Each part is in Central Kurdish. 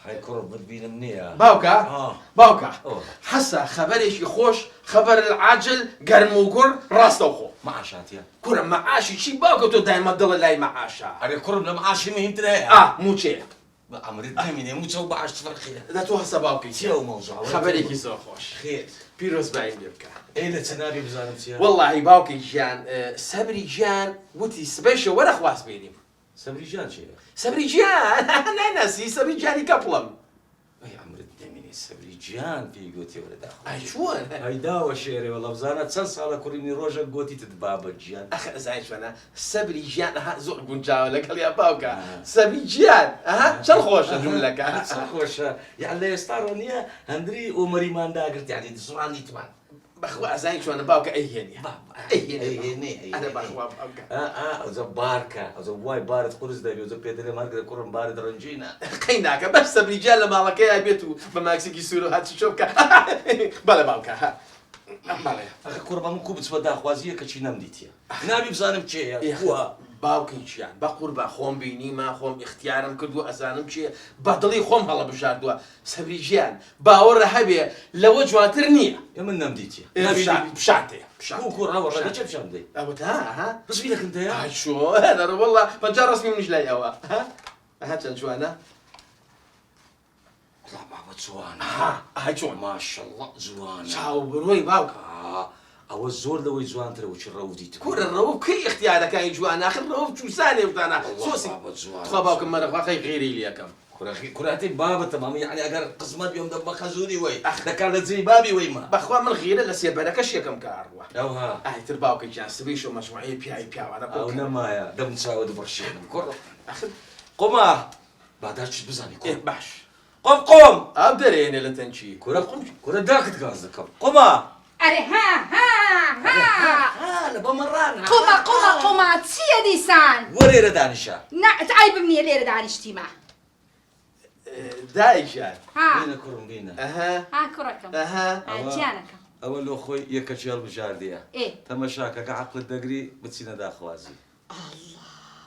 هاي كرب بتبين منيها باوكا باوكا حسا خبرش خوش خبر العاجل قرم وقر راس توخو معاشات يا كرم معاشي شي باوكا تو دايما تضل لاي معاشا أنا كرب لمعاشي مهم تلاقي مو شي عمرتني من مو تسوي بعش تفرخي لا تو حسا باوكي شو موضوع خبرك يسوى خوش خير بيروز باين بيبكا ايه اللي تنابي بزارمتيا والله باوكي جان سبري جان وتي سبيشو ولا خواس بيني سبري جان شيء سبري جان انا ناسي سبري جاني كبلم اي عمرتني من سبري جان في قوتي ولد اخو اي شلون هاي داوا شيري والله بزانت سنس على كوريني روجا قوتي تتبابا جان اخ زايش انا سبري جان ها زور قنجاو لك يا باوكا سبري جان شل خوش جملك خوش يعني لا يستارونيا هندري ومريمان داقرت يعني دسراني تبان بخوا زايش انا باوكا اي هني انا بخوا باوكا زباركا زواي بارد قرز دايبي وزبيدري ماركر كورن بارد رنجينا قيناك بس سبري جان لما لك يا بيتو بماكسيكي سورو هات شوفك بلا باوكا بلا اخي كوربا من كوب تسودا خوازيه كشي نمديتيا نابي بزانم تشي هو باوكيش يعني بقربا خوم بيني ما خوم اختيارم كردو ازانم شي بدلي خوم هلا بشاردوا سبري جان باور هبي لو جواتر نيه يا من نمديتيا بشعتي هو كورا ورا لا تشوف شندي ها بس فيك انت يا هاي شو هذا والله فجار رسمي من جلاي ها هات شو انا طلع بابا زوانا هاي شو ما شاء الله زوانا شاو بروي باوكا او الزور لو يزوان ترى وش الروف دي كور الروف كي اختيارك هاي جوان اخر الروف شو ثاني وطانا سوسي خباك مرة اخي غيري لي كم كراتي بابا تمام يعني اگر قسمت بيوم دم خزوني وي ده كانت زي بابي وي ما بخوا من غيره لسي بركش كم كاروا اوها هاي ترباوك جان سبيشو مشروعي بي انا او نمايا دم تساود برشين كر اخر قما بعدش بزاني ايه بحش قم ابدريني لتنشي كرة داكت قصدك قما أري ها انا بمران قوما تسيا ديسان وريرة دانشا تعيب مني ليرة دانشتي ما دايشان بينا كرم بينا ها كركم جانك اول اخوي يكشيال بجارديا ايه تمشاك عقل الدقري بتسينا داخوازي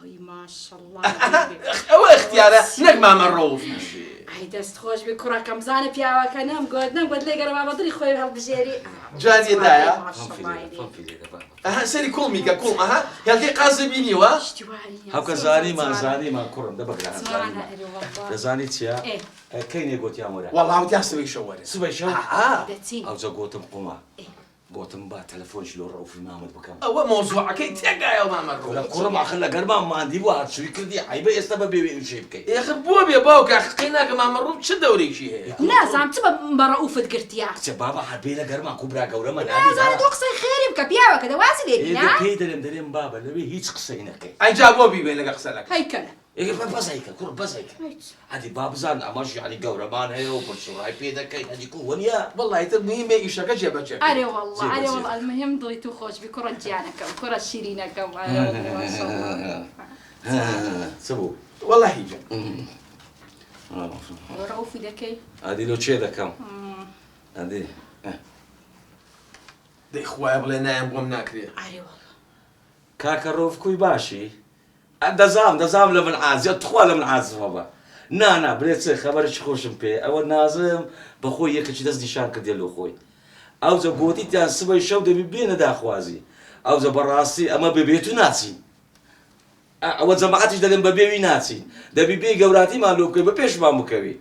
الله ما شاء الله او اختياره نجمع مروف هاي دست خوش بكركم زاني بيا وكنام قد لي قرب بدري خوي هالبجيري جاني دايا ما شاء الله سري كل ميكا كل يلقي قاسي بيني وا هاكا زاني ما كرم دبك زاني تيا كاين يقول يا مرا والله ودي اسوي شوارع سوي شو دتي او زقوتم قما قوتم با تلفون شلو رؤوف المامد بكم او موضوع كي تلقى يا ماما لا كرم اخلا قربا ما عندي واحد شو يكردي عيبه يستبب بشي بكي يا اخي بوبي يا باوك خقيناك ما مرو شو دوري شي هي ناس عم تبى مرؤوفة قرتيا بابا حبيله قرما كبرى قوره ما ناس انا توقصي خيري بكبيا وكذا واسل ايه هيك كيدرم دريم بابا لبي هيك قصينك اي جابوا بي بينك اغسلك هاي كلا ايه بس هيك كرم بس هيك هذه باب زان امش يعني قوره مان هي وبرشو هاي بيدك هذه كون يا والله تبني ما يشك جابك أري والله المهم ضيتو خوش بكرة جانكم كرة شيرينكم ما شاء الله سبو والله هيجا ورؤوفي دكي هذه لو تشيدا كم هذه دي خويا بلا نايم بوم ناكري أري والله كاكروف كوي باشي دزام لمن عاز يتخوى لمن عاز بابا نا بليت خبرش خوشم بي او نازم بخوي يكش دز نشان كديالو خوي او ز قوتي تاع سبي شو دبي بين دا خوازي او ز براسي اما ببيتو ناسي او زمعتش دلم ببيوي ناسي دبي بي قوراتي مالو كي ببيش ما مكوي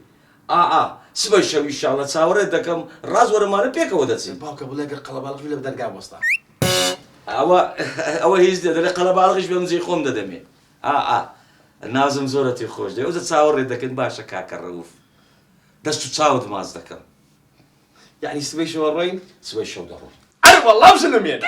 سبي شو ان شاء الله تصاور دكم راز ور مال بيك ودتي باوك ابو لقى قلب الغ ولا بدرقا وسطا او هيز دل قلب الغ بمزي خوم ددمي نازم زورتي خوش دي وزت تصاور دكن باشا كاكروف دست تصاود ماز دكم يعني سبي شو الرين سوي شو ضروري انا والله وسلم يعني